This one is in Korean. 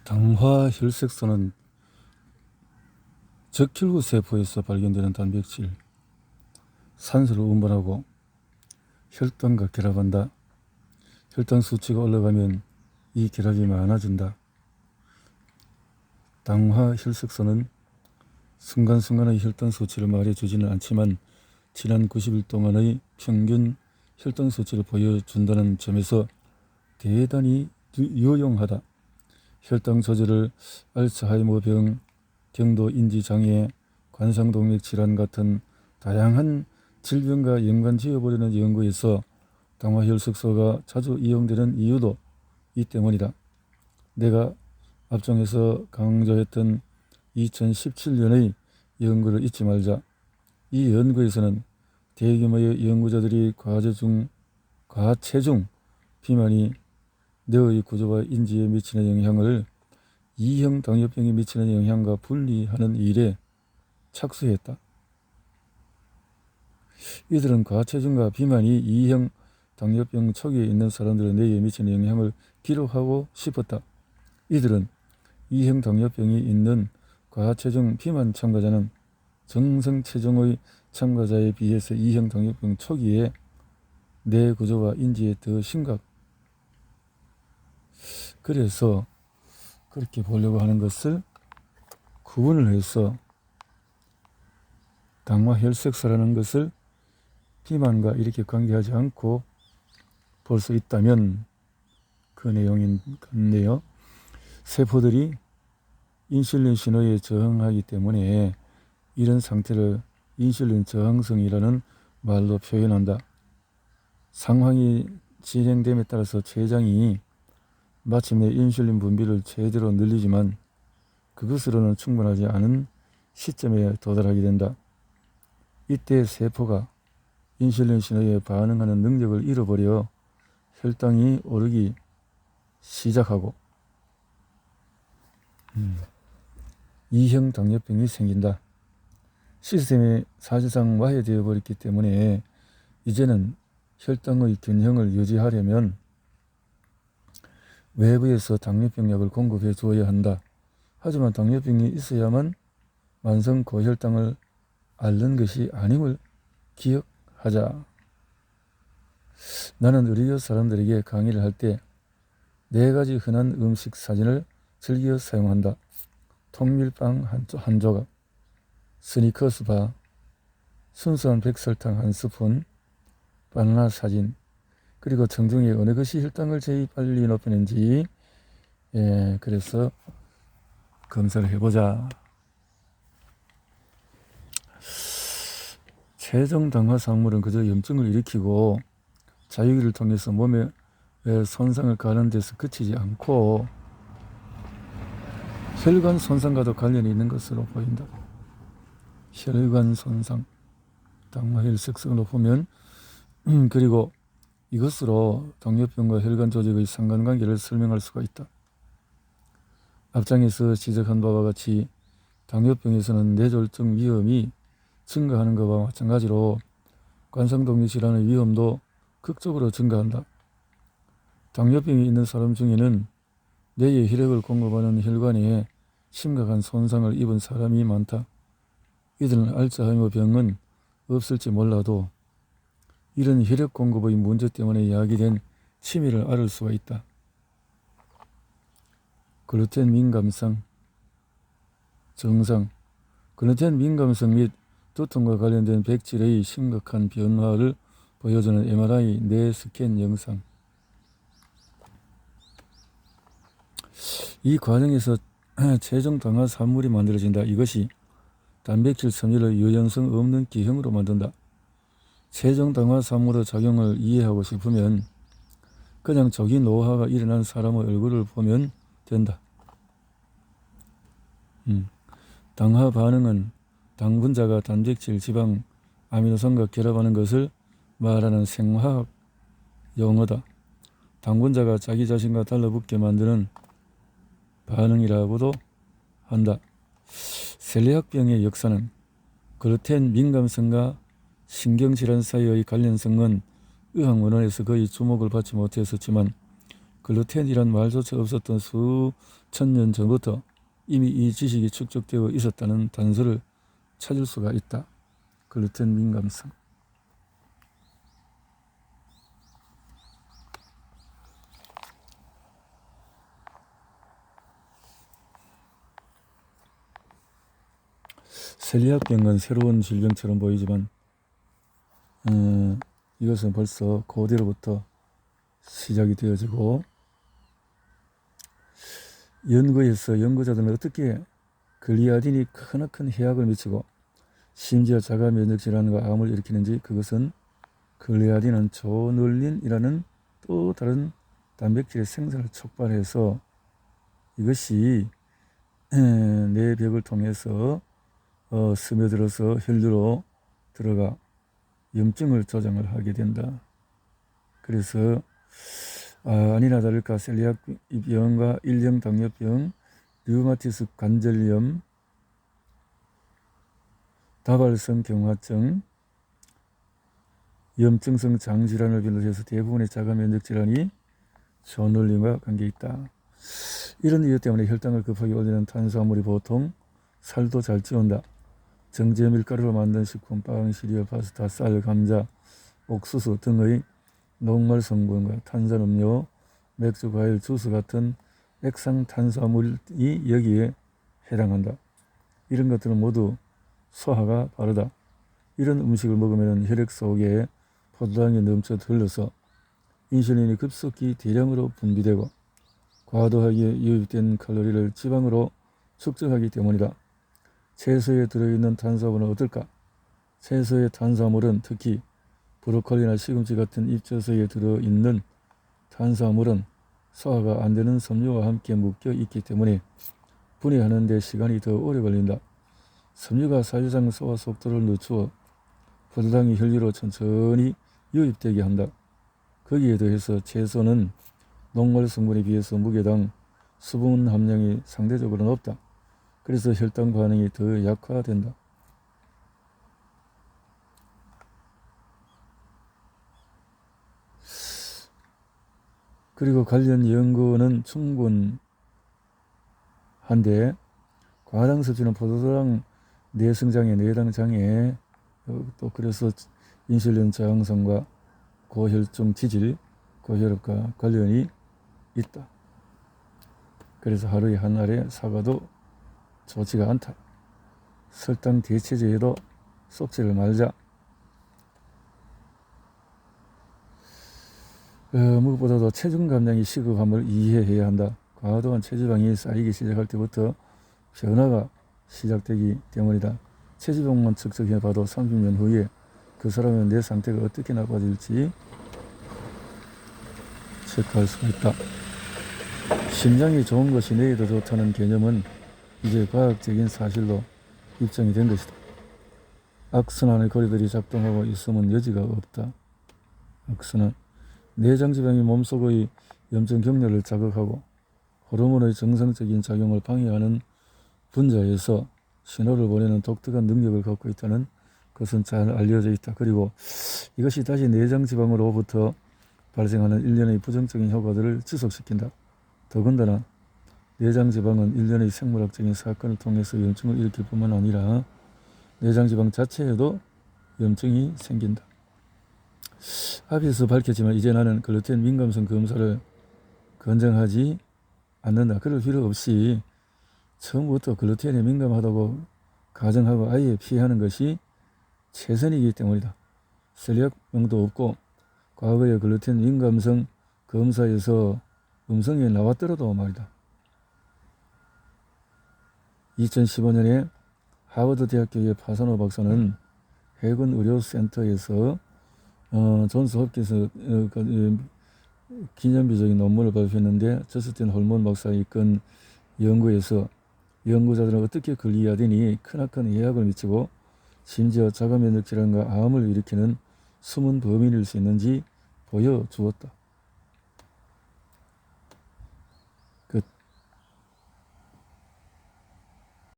당화혈색소는 적혈구 세포에서 발견되는 단백질, 산소를 운반하고 혈당과 결합한다. 혈당 수치가 올라가면 이 결합이 많아진다. 당화혈색소는 순간순간의 혈당 수치를 말해주지는 않지만 지난 90일 동안의 평균 혈당 수치를 보여준다는 점에서 대단히 유용하다. 혈당 조절을 알츠하이머병, 경도인지장애, 관상동맥 질환 같은 다양한 질병과 연관지어보려는 연구에서 당화혈색소가 자주 이용되는 이유도 이 때문이다. 내가 앞장에서 강조했던 2017년의 연구를 잊지 말자. 이 연구에서는 대규모의 연구자들이 과체중 비만이 뇌의 구조와 인지에 미치는 영향을 2형 당뇨병이 미치는 영향과 분리하는 일에 착수했다. 이들은 과체중과 비만이 2형 당뇨병 초기에 있는 사람들의 뇌에 미치는 영향을 기록하고 싶었다. 이들은 2형 당뇨병이 있는 과체중 비만 참가자는 정상 체중의 참가자에 비해서 2형 당뇨병 초기에 뇌 구조와 인지에 더 심각. 그래서 그렇게 보려고 하는 것을 구분을 해서 당화혈색소라는 것을 비만과 이렇게 관계하지 않고 볼 수 있다면 그 내용인 같네요. 세포들이 인슐린 신호에 저항하기 때문에 이런 상태를 인슐린 저항성이라는 말로 표현한다. 상황이 진행됨에 따라서 췌장이 마침내 인슐린 분비를 제대로 늘리지만 그것으로는 충분하지 않은 시점에 도달하게 된다. 이때 세포가 인슐린 신호에 반응하는 능력을 잃어버려 혈당이 오르기 시작하고 2형 당뇨병이 생긴다. 시스템이 사실상 와해되어 버렸기 때문에 이제는 혈당의 균형을 유지하려면 외부에서 당뇨병 약을 공급해 주어야 한다. 하지만 당뇨병이 있어야만 만성 고혈당을 앓는 것이 아님을 기억하자. 나는 의료 사람들에게 강의를 할 때 4가지 흔한 음식 사진을 즐겨 사용한다. 통밀빵 한 조각, 스니커스 바, 순수한 백설탕 한 스푼, 바나나 사진, 그리고 청중에 어느 것이 혈당을 제일 빨리 높이는지 그래서 검사를 해보자. 최종 당화상물은 그저 염증을 일으키고 자유기를 통해서 몸에 손상을 가하는 데서 그치지 않고 혈관 손상과도 관련이 있는 것으로 보인다. 혈관 손상, 당화혈색소로 보면 그리고 이것으로 당뇨병과 혈관 조직의 상관관계를 설명할 수가 있다. 앞장에서 지적한 바와 같이 당뇨병에서는 뇌졸중 위험이 증가하는 것과 마찬가지로 관상동맥 질환의 위험도 극적으로 증가한다. 당뇨병이 있는 사람 중에는 뇌에 혈액을 공급하는 혈관에 심각한 손상을 입은 사람이 많다. 이들은 알츠하이머 병은 없을지 몰라도 이런 혈액 공급의 문제 때문에 야기된 치매를 앓을 수가 있다. 글루텐 민감성 증상. 글루텐 민감성 및 두통과 관련된 백질의 심각한 변화를 보여주는 MRI 뇌 스캔 영상. 이 과정에서 최종 당화산물이 만들어진다. 이것이 단백질 섬유를 유연성 없는 기형으로 만든다. 최종 당화산물의 작용을 이해하고 싶으면 그냥 조기 노화가 일어난 사람의 얼굴을 보면 된다. 당화 반응은 당 분자가 단백질, 지방, 아미노산과 결합하는 것을 말하는 생화학 용어다. 당 분자가 자기 자신과 달라붙게 만드는 반응이라고도 한다. 셀리악병의 역사는 글루텐 민감성과 신경질환 사이의 관련성은 의학문헌에서 거의 주목을 받지 못했었지만 글루텐이란 말조차 없었던 수천 년 전부터 이미 이 지식이 축적되어 있었다는 단서를 찾을 수가 있다. 글루텐 민감성. 셀리악병은 새로운 질병처럼 보이지만 이것은 벌써 고대로부터 시작이 되어지고, 연구에서 연구자들은 어떻게 글리아딘이 크나큰 해악을 미치고 심지어 자가 면역 질환과 암을 일으키는지, 그것은 글리아딘은 조널린이라는 또 다른 단백질의 생산을 촉발해서 이것이 뇌벽을 통해서 스며들어서 혈류로 들어가 염증을 조장을 하게 된다. 그래서 아니나 다를까 셀리악병과 일형 당뇨병, 류마티스 관절염, 다발성 경화증, 염증성 장질환을 비롯해서 대부분의 자가 면역 질환이 조널린과 관계있다. 이런 이유 때문에 혈당을 급하게 올리는 탄수화물이 보통 살도 잘 찌운다. 정제 밀가루로 만든 식품, 빵, 시리얼, 파스타, 쌀, 감자, 옥수수 등의 녹말 성분과 탄산음료, 맥주, 과일, 주스 같은 액상 탄수화물이 여기에 해당한다. 이런 것들은 모두 소화가 빠르다. 이런 음식을 먹으면 혈액 속에 포도당이 넘쳐 흘러서 인슐린이 급속히 대량으로 분비되고 과도하게 유입된 칼로리를 지방으로 축적하기 때문이다. 채소에 들어있는 탄수화물은 어떨까? 채소의 탄수화물은 특히 브로콜리나 시금치 같은 잎채소에 들어있는 탄수화물은 소화가 안 되는 섬유와 함께 묶여 있기 때문에 분해하는 데 시간이 더 오래 걸린다. 섬유가 사실상 소화 속도를 늦추어 포도당이 혈류로 천천히 유입되게 한다. 거기에 더해서 채소는 녹말 성분에 비해서 무게당 수분 함량이 상대적으로 높다. 그래서 혈당 반응이 더 약화된다. 그리고 관련 연구는 충분한데, 과당 섭취는 포도당 내성장애, 내당장애, 또 그래서 인슐린 저항성과 고혈중 지질, 고혈압과 관련이 있다. 그래서 하루에 한 알의 사과도 좋지가 않다. 설탕 대체제에도 속지를 말자. 무엇보다도 체중 감량이 시급함을 이해해야 한다. 과도한 체지방이 쌓이기 시작할 때부터 변화가 시작되기 때문이다. 체지방만 측정해봐도 30년 후에 그 사람의 내 상태가 어떻게 나빠질지 체크할 수가 있다. 심장이 좋은 것이 뇌에도 좋다는 개념은 이제 과학적인 사실로 입증이 된 것이다. 악순환의 고리들이 작동하고 있으면 여지가 없다. 악순환. 내장지방이 몸속의 염증 경로를 자극하고 호르몬의 정상적인 작용을 방해하는 분자에서 신호를 보내는 독특한 능력을 갖고 있다는 것은 잘 알려져 있다. 그리고 이것이 다시 내장지방으로부터 발생하는 일련의 부정적인 효과들을 지속시킨다. 더군다나 내장지방은 일련의 생물학적인 사건을 통해서 염증을 일으킬 뿐만 아니라 내장지방 자체에도 염증이 생긴다. 앞에서 밝혔지만 이제 나는 글루텐 민감성 검사를 권장하지 않는다. 그럴 필요 없이 처음부터 글루텐에 민감하다고 가정하고 아예 피하는 것이 최선이기 때문이다. 셀리악병도 없고 과거의 글루텐 민감성 검사에서 음성이 나왔더라도 말이다. 2015년에 하버드 대학교의 파사노 박사는 해군 의료센터에서 존스 홉킨스 기념비적인 논문을 발표했는데, 저스틴 홀몬 박사가 이끈 연구에서 연구자들은 어떻게 글리아딘이 크나큰 해악을 미치고 심지어 자가 면역 질환과 암을 일으키는 숨은 범인일 수 있는지 보여주었다.